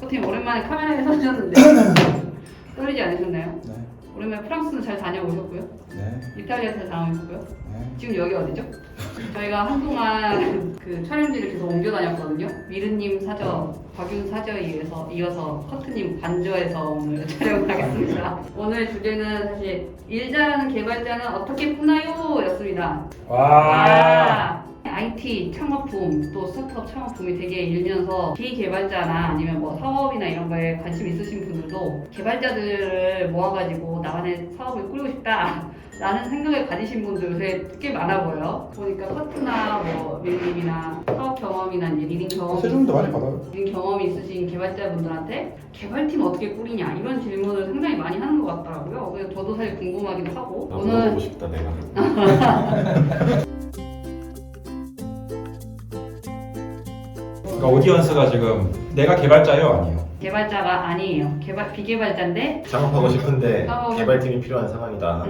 대표팀 오랜만에 카메라에 서셨는데 떨리지 않으셨나요? 네. 오랜만에 프랑스는 잘 다녀오셨고요. 네. 이탈리아 잘 다녀오셨고요. 네. 지금 여기 어디죠? 저희가 한동안 그 촬영지를 계속 옮겨 다녔거든요. 미르님 사저, 박윤 사저에 이어서 커트님 관저에서 오늘 촬영을 하겠습니다. 오늘 주제는 사실 일 잘하는 개발자는 어떻게 꾸나요? 였습니다. 와. IT 창업붐 또 스타트업 창업붐이 되게 일면서 비개발자나 아니면 뭐 사업이나 이런 거에 관심 있으신 분들도 개발자들을 모아가지고 나만의 사업을 꾸리고 싶다 라는 생각을 가지신 분들 요새 꽤 많아 보여요. 보니까 커트나 뭐 밀림이나 사업 경험이나 이제 리딩 경험 세종도 많이 받아요. 리딩 경험이 있으신 개발자분들한테 개발팀 어떻게 꾸리냐 이런 질문을 상당히 많이 하는 것 같더라고요. 그래서 저도 사실 궁금하기도 하고 물어보고 싶다 내가. 그러니까 오디언스가 지금 내가 개발자예요, 아니에요? 개발자가 아니에요. 비개발자인데 창업하고 싶은데 창업을- 개발팀이 필요한 상황이다.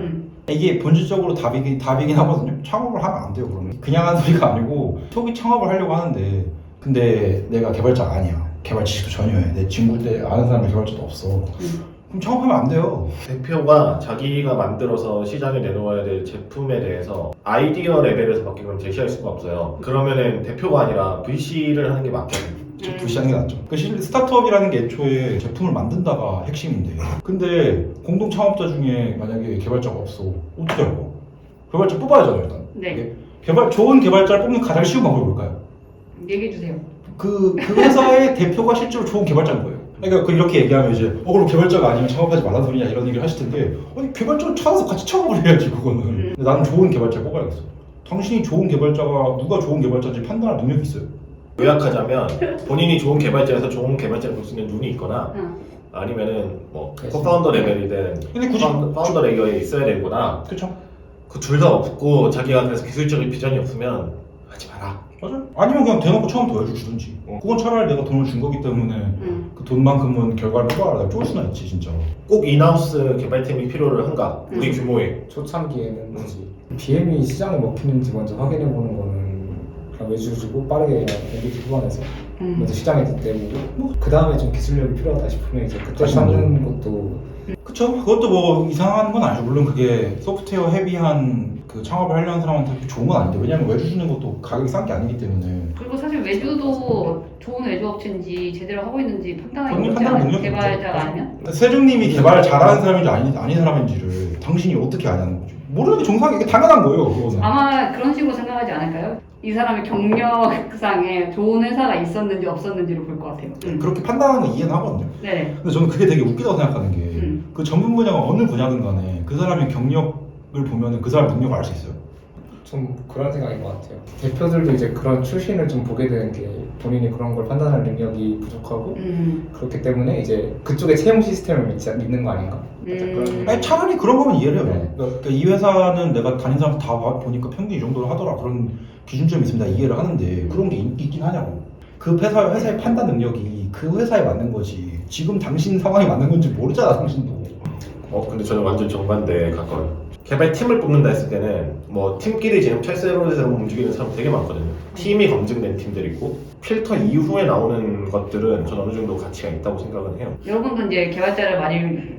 이게 본질적으로 답이긴 하거든요. 창업을 하면 안 돼요, 그러면. 그냥 하는 소리가 아니고 초기 창업을 하려고 하는데 근데 내가 개발자가 아니야. 개발 지식도 전혀 해. 내 친구 때 아는 사람이 개발자도 없어. 그럼 창업하면 안 돼요. 대표가 자기가 만들어서 시장에 내놓아야 될 제품에 대해서 아이디어 레벨에서밖에 그럼 제시할 수가 없어요. 그러면은 대표가 아니라 VC를 하는 게 맞거든요. VC하는 게 낫죠. 그 스타트업이라는 게 애초에 제품을 만든다가 핵심인데 근데 공동 창업자 중에 만약에 개발자가 없어 어떻게 할 거야? 개발자 뽑아야잖아요 일단. 네. 좋은 개발자를 뽑는 가장 쉬운 방법이 뭘까요? 얘기해 주세요. 그 회사의 대표가 실제로 좋은 개발자인 거예요. 그러니까 이렇게 얘기하면 이제 그럼 개발자가 아니면 창업하지 말라는 소리냐 이런 얘기를 하실 텐데 아니 개발자를 찾아서 같이 창업을 해야지 그거는. 근데 나는 좋은 개발자를 뽑아야겠어. 당신이 좋은 개발자가 누가 좋은 개발자인지 판단할 능력이 있어요. 요약하자면 본인이 좋은 개발자에서 좋은 개발자를 볼 수 있는 눈이 있거나 아니면은 뭐 코파운더 레벨이든 근데 굳이 파운더 레이어에 있어야 되거나 그렇죠. 그 둘 다 없고 자기가 그래서 기술적인 비전이 없으면 하지 마라. 맞아. 아니면 그냥 대놓고 처음부터 여줄 주든지. 그건 차라리 내가 돈을 준 거기 때문에 그 돈만큼은 결과를 뽑아라. 내가 쫄 수는 있지 진짜. 꼭 인하우스 개발팀이 필요를 한가? 우리 규모에. 초창기에는 뭐지 BM이 시장에 먹히는지 먼저 확인해보는 거는 그냥 외주 주고 빠르게 그냥 MVP 후반에서 먼저 시장에 내보고 그 다음에 좀 기술력이 필요하다 싶으면 이제 그때 찾는 것도 그쵸. 그것도 뭐 이상한 건 아니죠. 물론 그게 소프트웨어 헤비한 그 창업을 하려는 사람한테 좋은 건 아닌데 왜냐면 외주 주는 것도 가격이 싼 게 아니기 때문에. 그리고 사실 외주도 좋은 외주 업체인지 제대로 하고 있는지 판단하기 본인 어렵지 판단 않아요? 능력이 개발자가 아니면? 세종님이 개발을 잘하는 사람인지 아닌 사람인지를 당신이 어떻게 아냐는 거죠. 모르는 게 정상이 이게 당연한 거예요. 그거는. 아마 그런 식으로 생각하지 않을까요? 이 사람의 경력상에 좋은 회사가 있었는지 없었는지를 볼 것 같아요. 그렇게 판단하는 건 이해는 하거든요. 네. 근데 저는 그게 되게 웃기다고 생각하는 게 그 전문 분야가 어느 분야든 간에 그 사람의 경력을 보면은 그 사람 능력을 알 수 있어요. 좀 그런 생각인 것 같아요. 대표들도 이제 그런 출신을 좀 보게 되는 게 본인이 그런 걸 판단할 능력이 부족하고 그렇기 때문에 이제 그쪽에 채용 시스템을 믿는 거 아닌가? 살짝 그런 생각. 아니 차라리 그런 거면 이해를 해요. 네. 그러니까 이 회사는 내가 다닌 사람 다 보니까 평균 이 정도로 하더라 그런 기준점이 있습니다. 이해를 하는데 그런 게 있긴 하냐고. 그 회사의 판단 능력이 그 회사에 맞는 거지 지금 당신 상황에 맞는 건지 모르잖아 당신도. 근데 저는 완전 정반대에 가까워요. 개발팀을 뽑는다 했을 때는 뭐 팀끼리 지금 찰세로에서 움직이는 사람 되게 많거든요. 팀이 검증된 팀들 있고 필터 이후에 나오는 것들은 저는 어느 정도 가치가 있다고 생각은 해요. 여러분도 이제 개발자를 많이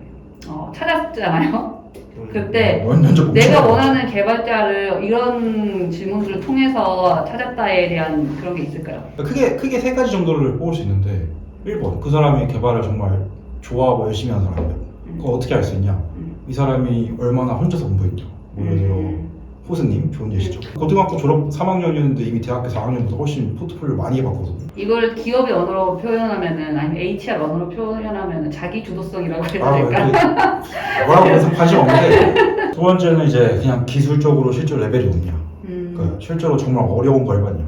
찾았잖아요. 그때 완전 내가 원하는 개발자를 이런 질문들을 통해서 찾았다에 대한 그런 게 있을까요? 크게 세 가지 정도를 뽑을 수 있는데 1번 그 사람이 개발을 정말 좋아하고 열심히 하는 사람이야. 그거 어떻게 알 수 있냐? 이 사람이 얼마나 혼자서 공부했냐. 뭐 예를 들어 호스님 좋은 예시죠. 고등학교 졸업 3학년이었는데 이미 대학교 4학년부터 훨씬 포트폴리오 많이 해봤거든요. 이걸 기업의 언어로 표현하면은 아니면 HR 언어로 표현하면은 자기 주도성이라고 해야 될까? 뭐라고 해서 관심 없는데 두 번째는 이제 그냥 기술적으로 실제 레벨이 높냐. 그러니까 실제로 정말 어려운 거 해봤냐.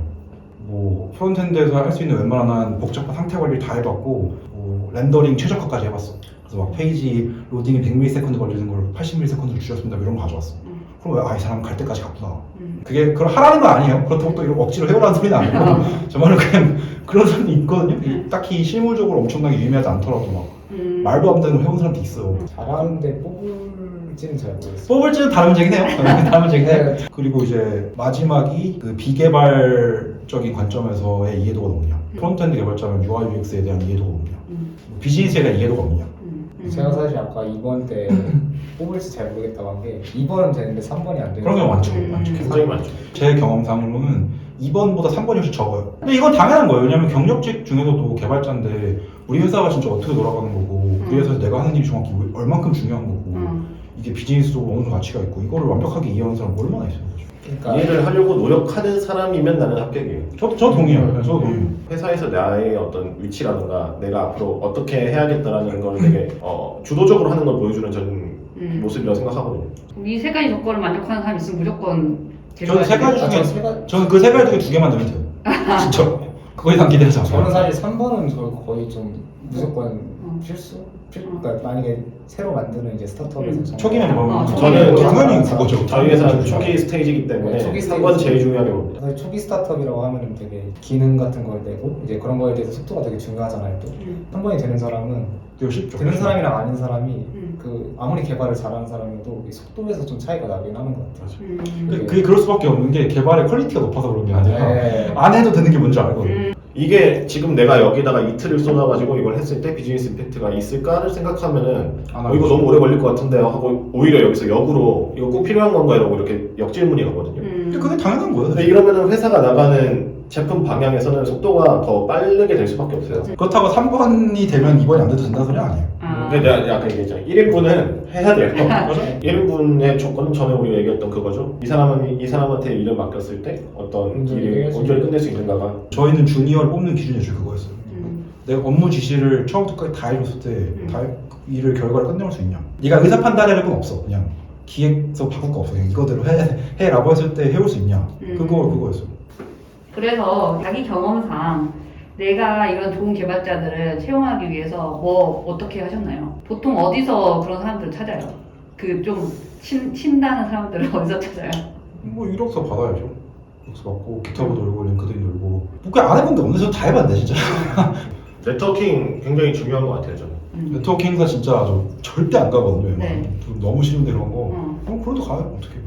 뭐 프론트엔드에서 할 수 있는 웬만한 복잡한 상태 관리를 다 해봤고 뭐 렌더링 최적화까지 해봤어. 그래서 막 페이지 로딩이 100ms 걸리는 걸 80ms로 줄였습니다. 이런 거 가져왔어. 그럼 이 사람 갈 때까지 갔구나. 그게 그걸 하라는 건 아니에요. 그렇다고 또 이런 억지로 해오라는 소리는 아니고 정말로 그냥 그런 사람도 있거든요. 딱히 실무적으로 엄청나게 유의미하지 않더라도 막 말도 안 되는 걸 해온 사람도 있어. 잘하는데 뽑을지는 잘 모르겠어요. 뽑을지는 다른 문제긴 해요. 다른 문제긴 해요. 그리고 이제 마지막이 그 비개발적인 관점에서의 이해도가 높냐. 프론트엔드 개발자면 UI UX에 대한 이해도가 없냐, 비즈니스에 대한 이해도가 없냐. 제가 사실 아까 2번 때 뽑을지 잘 모르겠다고 한 게 2번은 되는데 3번이 안 되는 그런 경우 많죠. 많죠. 굉장히 많죠. 제 경험상으로는 2번보다 3번이 훨씬 적어요. 근데 이건 당연한 거예요. 왜냐면 경력직 중에서도 개발자인데 우리 회사가 진짜 어떻게 돌아가는 거고 우리 회사에서 내가 하는 일이 정확히 얼만큼 중요한 거고 이게 비즈니스적으로 어느 정도 가치가 있고 이거를 완벽하게 이해하는 사람 얼마나 있어요. 그러니까 이해를 하려고 노력하는 사람이면 나는 합격이에요. 저 동의해요. 저도 동의해요. 회사에서 나의 어떤 위치라든가 내가 앞으로 어떻게 해야겠다라는 걸 되게 주도적으로 하는 걸 보여주는 전 모습이라고 생각하거든요. 이 세 가지 조건을 만족하는 사람이 있으면 무조건 저는 세 가지 중에 저는 그 세 가지 중에 2개만 넣으면 돼요. 진짜 그거 이상 기대하지 않아요. 저는 사실 3번은 저 거의 좀 무조건 필수? 그러니까 만약에 새로 만드는 이제 스타트업에서 초기면 뭐 저는 당연히 그거죠. 저희 회사는 초기 스테이지이기 때문에 초기 3번 제일 중요하게 봅니다. 사실 초기 스타트업이라고 하면 되게 기능 같은 걸 내고 이제 그런 거에 대해서 속도가 되게 중요하잖아요. 또 3번이 되는 사람은 되게 쉽죠. 되는 사람이랑 아닌 사람이 그 아무리 개발을 잘하는 사람이어도 이 속도에서 좀 차이가 나긴 하는 것 같아요. 그게 그럴 수밖에 없는 게 개발의 퀄리티가 높아서 그런 게 아니라 네. 안 해도 되는 게 뭔지 알거든요. 이게 지금 내가 여기다가 이틀을 쏟아가지고 이걸 했을 때 비즈니스 임팩트가 있을까를 생각하면은 안 이거 너무 오래 걸릴 것 같은데요 하고 오히려 여기서 역으로 이거 꼭 필요한 건가요? 라고 이렇게 역질문이 가거든요. 근데 그게 당연한 거예요. 근데 이러면은 회사가 나가는 제품 방향에서는 속도가 더 빠르게 될 수밖에 없어요. 그렇다고 3번이 되면 2번이 안 돼도 된다는 소리 아니에요. 근데 내가 아까 얘기했잖아. 1인분은 해야 돼요. 1인분의 조건은 전에 우리가 얘기했던 그거죠. 이 사람한테 일을 맡겼을 때 어떤 일이 온전히 끝낼 수 있는가가. 저희는 주니어를 뽑는 기준이 애초에 그거였어요. 내가 업무 지시를 처음부터 끝까지 다 해줬을 때 다 일을 결과를 끝낼 수 있냐. 네가 의사 판단할 건 없어. 그냥 기획서 바꿀 거 없어. 그냥 이거대로 해라고 했을 때 해올 수 있냐. 그거였어요. 그래서 자기 경험상 내가 이런 좋은 개발자들을 채용하기 위해서 뭐 어떻게 하셨나요? 보통 어디서 그런 사람들을 찾아요? 그 좀 친다는 사람들을 어디서 찾아요? 뭐 이력서 받아야죠. 이력서 받고 기타브 돌고 링크드인 돌고 그냥 안 해본 게 없는데 저 다 해봤는데 진짜. 네트워킹 굉장히 중요한 것 같아요 저는. 네트워킹 행사 진짜 저 절대 안 가거든요. 네. 너무 싫은데 그런 거. 그래도 가요. 어떻게.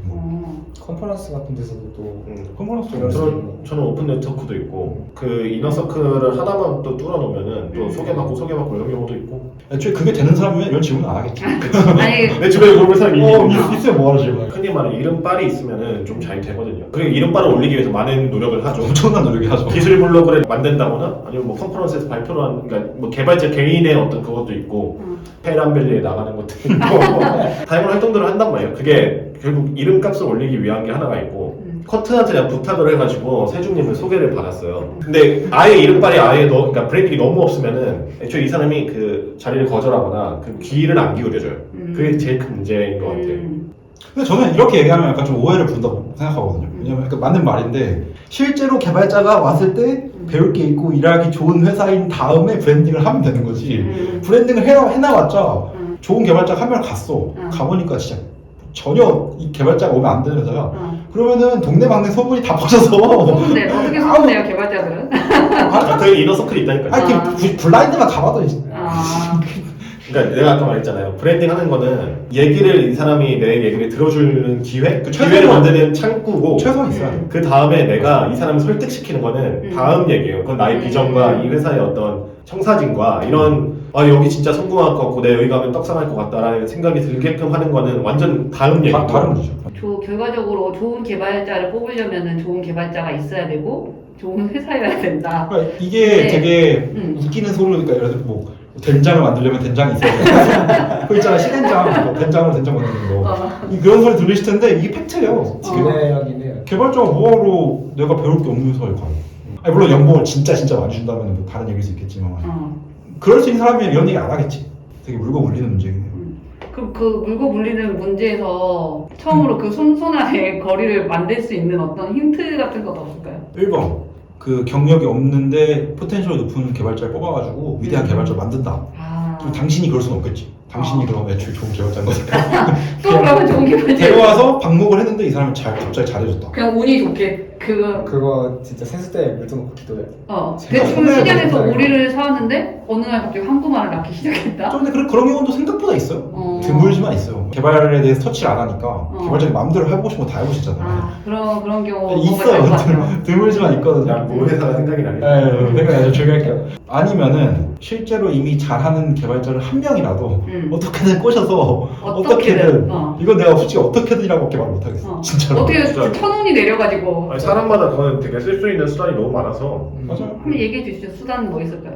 컨퍼런스 같은 데서도 또 컨퍼런스 저는 오픈 네트워크도 있고 그 이너서클을 하나만 또 뚫어놓으면은 또 소개받고 이런 경우도 있고. 애초에 그게 되는 사람이면 이런 질문 안 하겠지. 아니 내 주변에 그런 사람이 있으면 뭐하지. 흔히 말하는 이름빨이 있으면은 좀 잘 되거든요. 그리고 이름빨을 올리기 위해서 많은 노력을 하죠. 엄청난 노력이 하죠. 기술 블로그를 만든다거나 아니면 뭐 컨퍼런스에서 발표를 하는, 그러니까 뭐 개발자 개인의 어떤 그것도 있고 페란벨리에 나가는 것도 있고 다양한 활동들을 한단 말이에요. 그게 결국 이름값을 올리기 위한 게 하나가 있고 커튼한테 내가 부탁을 해가지고 세중님을 소개를 받았어요. 근데 아예 이름빨이 그러니까 브랜딩이 너무 없으면은 애초에 이 사람이 그 자리를 거절하거나 그 귀를 안 기울여줘요. 그게 제일 큰 문제인 것 같아요. 근데 저는 이렇게 얘기하면 약간 좀 오해를 부른다고 생각하거든요. 왜냐면 맞는 말인데 실제로 개발자가 왔을 때 배울 게 있고 일하기 좋은 회사인 다음에 브랜딩을 하면 되는 거지. 브랜딩을 해놔봤자 좋은 개발자가 한 명 갔어. 가보니까 진짜 전혀 이 개발자가 오면 안 되는 회사야. 그러면은 동네방네 소문이 다 퍼져서 소문내 어떻게 소문내요 개발자들은? 그 이너서클이 있다니까요. 아니 블라인드만 가봐도 이제 그러니까 내가 아까 말했잖아요. 브랜딩 하는 거는 이 사람이 내 얘기를 들어주는 기회? 그 기회를 만드는 창구고 최소한 있어야 돼. 그 다음에 내가 이 사람을 설득시키는 거는 다음 얘기예요. 그건 나의 비전과 이 회사의 어떤 청사진과 이런 여기 진짜 성공할 것 같고 내 여기 가면 떡상할 것 같다라는 생각이 들게끔 하는 거는 완전 다른 얘기고 다른 거죠. 결과적으로 좋은 개발자를 뽑으려면 좋은 개발자가 있어야 되고 좋은 회사여야 된다. 그러니까 이게 되게 웃기는 소리니까 예를 들어 뭐 된장을 만들려면 된장이 있어야 돼. 그거 있잖아 시된장, 된장으로 된장 만드는 거. 그런 소리 들리실 텐데 이게 팩트예요. 기대하긴 해요. 개발자가 뭐하러 내가 배울 게 없는 회사에 가요. 아니 물론 연봉을 진짜 많이 준다면 뭐 다른 얘기일 수 있겠지만 그럴 수 있는 사람이면 이런 얘기 안 하겠지. 되게 물고 물리는 문제긴 해요. 그럼 그 물고 물리는 문제에서 처음으로 그 손손안의 거리를 만들 수 있는 어떤 힌트 같은 것도 없을까요? 1번 그 경력이 없는데 포텐셜이 높은 개발자를 뽑아가지고 위대한 개발자를 만든다. 그럼 당신이 그럴 수는 없겠지. 당신이 그럼 애초에 좋은 개발자인 거니까. 또 그러면 좋은 개발자 데려와서 방목을 했는데 이 사람이 갑자기 잘해줬다. 그냥 운이 좋게 그거 진짜 세수대에 물 떠놓고 기도해. 대충 시장에서 오리를 사왔는데 어느 날 갑자기 한국말을 낳기 시작했다. 근데 그런 경우도 생각보다 있어요. 어. 드물지만 있어요. 개발에 대해서 터치를 안 하니까 개발자님 마음대로 해보고 싶은 거 다 해보시잖아요. 그런 경우 있어요. 뭔가 다른 것 같아요. 드물지만 있거든요. 야, 뭐 회사가 생각이 나네. 생각나죠. 조용할게요. 아니면은 실제로 이미 잘하는 개발자를 한 명이라도 어떻게든 꼬셔서 어떻게든 이건 내가 솔직히 어떻게든이라고밖에 말 못하겠어. 진짜로. 어떻게 진짜. 천원이 내려가지고. 아니, 사람마다 그건 되게 쓸 수 있는 수단이 너무 많아서 맞아요. 한번 얘기해 주시죠. 수단 뭐 있을까요?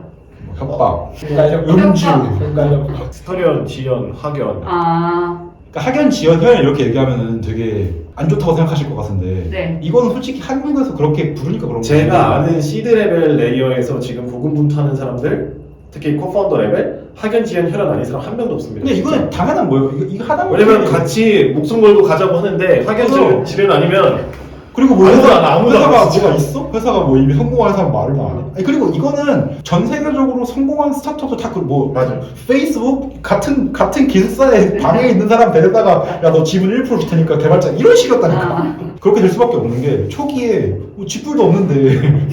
협박, 헷갈려. 음주. 헷갈려. 스터련, 지연, 학연. 그러니까 학연, 지연, 혈연 이렇게 얘기하면은 되게 안 좋다고 생각하실 것 같은데 네. 이거는 솔직히 한국에서 그렇게 부르니까 그런 거예요. 제가 아는 시드 레벨 레이어에서 지금 고군분투하는 사람들, 특히 코파운더 레벨, 학연, 지연, 혈연 아닌 사람 한 명도 없습니다. 근데 이거는 당연한 거예요. 이거 하다 왜냐면 같이 목숨 걸고 가자고 하는데 학연, 지연 아니면 그리고 뭐 아무도 안 해, 아무도 안 회사가 해, 진짜. 뭐가 있어? 회사가 뭐 이미 성공한 사람 말을 안 해. 아니, 그리고 이거는 전 세계적으로 성공한 스타트업도 다 그 뭐 맞아. 페이스북 같은 기숙사에 방에 있는 사람 데려다가 야 너 지분 1% 줄 테니까 개발자 이런 식이었다니까. 그렇게 될 수밖에 없는 게 초기에 뭐 지불도 없는데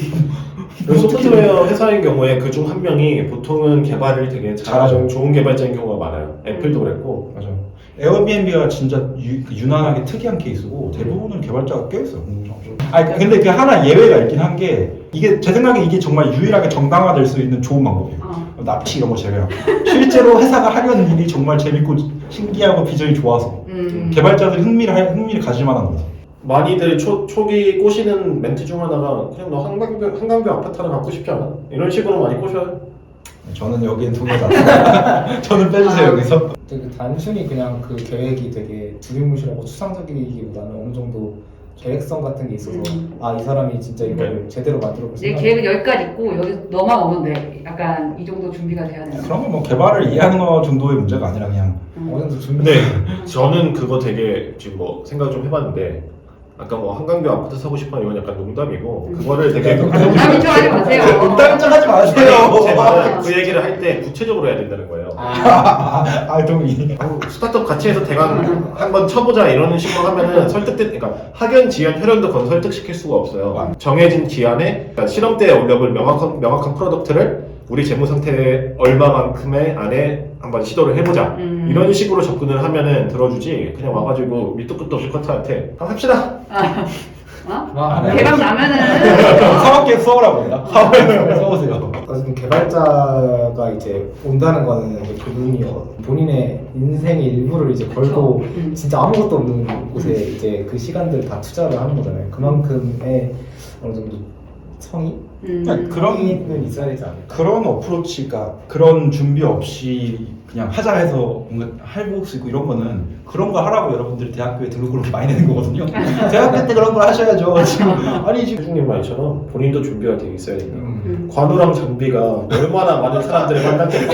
소프트웨어 회사인 경우에 그 중 한 명이 보통은 개발을 되게 잘하는 좋은 개발자인 경우가 많아요. 애플도 그랬고. 맞아. 에어비앤비가 진짜 유난하게 특이한 케이스고 대부분은 개발자가 껴있어요. 아니 근데 그 하나 예외가 있긴 한 게 이게 제 생각에 이게 정말 유일하게 정당화될 수 있는 좋은 방법이에요. 납치 이런 거 제외하고 실제로 회사가 하려는 일이 정말 재밌고 신기하고 비전이 좋아서 개발자들이 흥미를 가질 만한 거죠. 많이들 초기 꼬시는 멘트 중 하나가 그냥 너 한강뷰 아파트 하나 갖고 싶지 않아? 이런 식으로 많이 꼬셔요. 저는 여기엔 동의하지 저는 빼주세요 여기서. 되게 단순히 그냥 그 계획이 되게 두리뭉실하고 추상적이기보다는 어느 정도 계획성 같은 게 있어서 이 사람이 진짜 이걸 제대로 만들어볼 내 생각이 계획은 여기까지 있고 여기 너만 오면 돼. 약간 이 정도 준비가 돼야 돼. 그런 건 뭐 개발을 이해하는 거 정도의 문제가 아니라 그냥 어느 정도 준비. 근데 저는 그거 되게 지금 뭐 생각 좀 해봤는데 아까 뭐 한강뷰 아파트 사고 싶어 이건 약간 농담이고 그거를 되게 농담인 척 하지 마세요. 농담인 척 하지 마세요. 제 말은 그 얘기를 할 때 구체적으로 해야 된다는 거예요. 동의. 스타트업 같이 해서 대강 한번 쳐보자 이런 식으로 하면은 그러니까 학연, 지연, 혈연도 거기서 설득시킬 수가 없어요. 정해진 기한에 그러니까 실험대에 올려볼 명확한 프로덕트를 우리 재무 상태 얼마만큼의 안에 한번 시도를 해보자 이런 식으로 접근을 하면은 들어주지 그냥 와가지고 밑도 끝도 없이 커트한테 한번 합시다. 대박 나면은 사업계획 써오라고 해요. 사업계획 써오세요. 어쨌든 개발자가 이제 온다는 거는 이제 그분이 본인의 인생의 일부를 이제 걸고 진짜 아무것도 없는 곳에 이제 그 시간들 다 투자를 하는 거잖아요. 그만큼의 어느 정도 성의? 성의는 있어야 되지 않을까? 그런 어프로치가 그런 준비 없이 그냥 하자 해서 뭔가 해볼 수 있고 이런 거는 그런 거 하라고 여러분들이 대학교에 등록을 많이 내는 거거든요. 대학교 때 그런 걸 하셔야죠. 지금 아니 지금 교수님 말처럼 본인도 준비가 되어 있어야 된다. 관우랑 장비가 얼마나 많은 사람들을 만났겠어.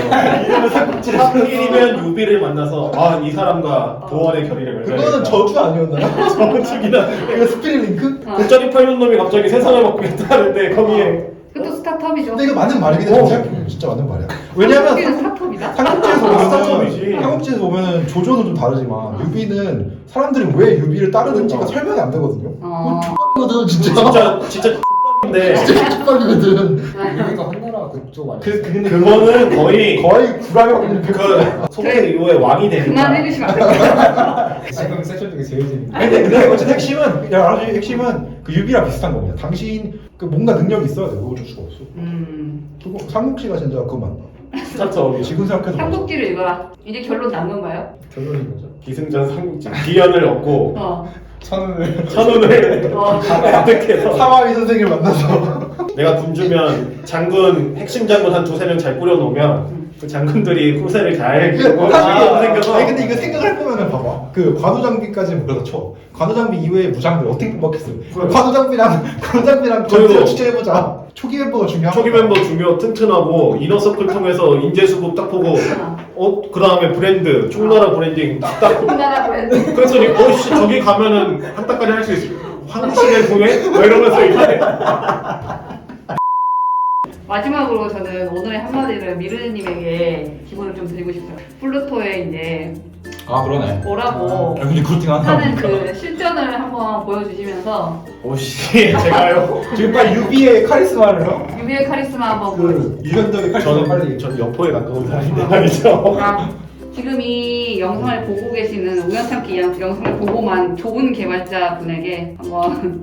1이면 유비를 만나서 이 사람과 도원의 결의를 맺어야겠다. 그거는 저주 아니었나요? 저주기나 이거 스피릿 링크? 돗자리 팔는 놈이 갑자기 세상을 바꾸겠다 하는데 거기에 그것도 스타트업이죠. 근데 이거 맞는 말이긴 해. 생각해보면 진짜 맞는 말이야. 왜냐면 한국인은 스타트업이다. 삼국지에서 보면은 스타트업이지. 삼국지에서 보면은 조조는 좀 다르지만 유비는 사람들이 왜 유비를 따르는지가 설명이 안 되거든요. X거든 진짜. 진짜 X인데 X거든. 여기가 한나라 그쪽 아니야? 근데 그거는 거의 구라거든요. 그 소개 이후에 왕이 되니까. 그만 해주시면 안 될까요? 지금 세션 중에 제일 재밌는. 근데 어쨌든 핵심은 그 유비랑 비슷한 겁니다. 당신 그 뭔가 능력이 있어야 돼. 그거 어쩔 수가 없어. 그거 삼국지가 진짜 그거 맞다. 스타트업이 지금 생각해도 맞아. 삼국지를 읽어라. 이제 결론 난 건가요? 결론이 뭐죠? 기승전 삼국지 기연을 얻고 천원을 천운을 획득해서 사마위 선생을 만나서 내가 군주면 장군 핵심 장군 한 두세 명 잘 꾸려놓으면 그 장군들이 후세를 잘 끌고 생겨서 아니 근데 이거 생각을 해보면은 봐봐 그 관우장비까지는 못 그래서 쳐 관우장비 이외의 무장들 어떻게 뽑았겠어 관우장비랑 그리고 전투를 추천해보자 초기 멤버가 중요한 초기 멤버 중요 튼튼하고 이너서클 통해서 인재수급 딱 보고 그 다음에 브랜드 총나라 브랜딩 딱 우리나라 브랜드. 그랬더니 어이씨 저기 가면은 한 달까지 할 수 있어 황실의 궁에? 뭐 이러면서 이제 마지막으로 저는 오늘의 한마디를 미르님에게 기본을 좀 드리고 싶어요. 플루토의 이제 아 그러네. 오라고 근데 그렇긴 하는 하다. 그 실전을 한번 보여주시면서 오씨 제가요? 지금 빨리 유비의 카리스마를요? 유비의 카리스마 한번 보여주세요. 그 유현덕의 카리스마 빨리. 저는 여포에 가까운 사람인데 말이죠. 아, 지금 이 영상을 보고 계시는 우연찮게 이 영상을 보고만 좋은 개발자 분에게 한번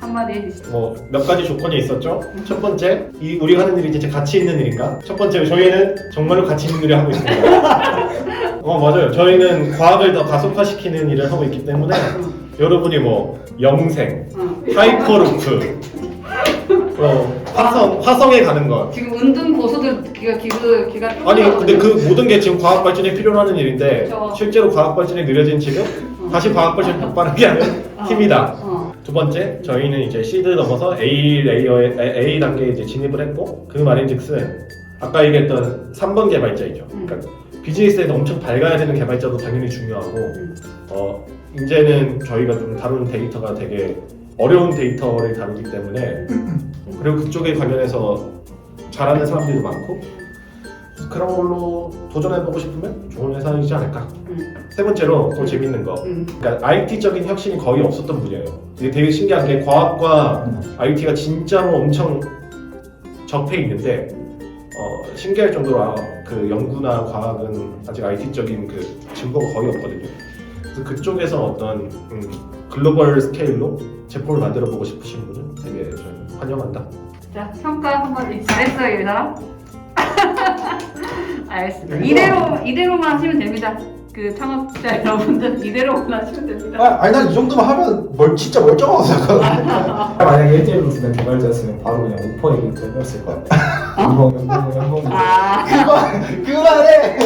한마디 해주시죠. 뭐 몇 가지 조건이 있었죠. 첫 번째, 이 우리가 하는 일이 진짜 가치 있는 일인가? 첫 번째, 저희는 정말로 가치 있는 일을 하고 있습니다. 맞아요. 저희는 과학을 더 가속화시키는 일을 하고 있기 때문에 여러분이 뭐 영생, 하이퍼루프, 화성에 가는 것. 지금 은둔 고수들 기가 아니 근데 그 모든 게 지금 과학 발전에 필요로 하는 일인데 그쵸. 실제로 과학 발전이 느려진 지금 다시 과학 발전을 더 빠르게 하는 팀이다. 두 번째, 저희는 이제 시드 넘어서 A 단계에 이제 진입을 했고 그 말인즉슨 아까 얘기했던 3번 개발자이죠. 그러니까 비즈니스에서 엄청 밝아야 되는 개발자도 당연히 중요하고 이제는 저희가 좀 다루는 데이터가 되게 어려운 데이터를 다루기 때문에 그리고 그쪽에 관련해서 잘하는 사람들도 많고 그런 걸로 도전해보고 싶으면 좋은 회사이지 않을까. 세 번째로 또 재밌는 거, 그러니까 IT적인 혁신이 거의 없었던 분야예요. 이게 되게 신기한 게 과학과 IT가 진짜로 엄청 접해 있는데 신기할 정도로 그 연구나 과학은 아직 IT적인 그 증거가 거의 없거든요. 그래서 그쪽에서 어떤 글로벌 스케일로 제품을 만들어 보고 싶으신 분은 되게 저는 환영한다. 자, 평가 한번 잘했어요, 이 사람? 알겠습니다. 이대로만 하시면 됩니다. 그 창업자 여러분들 이대로만 하시면 됩니다. 아니 난 이 정도만 하면 진짜 멀쩡하고 생각하거든. 만약에 1대1로 쓰는 개발자였으면 바로 그냥 오퍼 얘기부터 해봤을 거야. 연봉. 아, 그만해.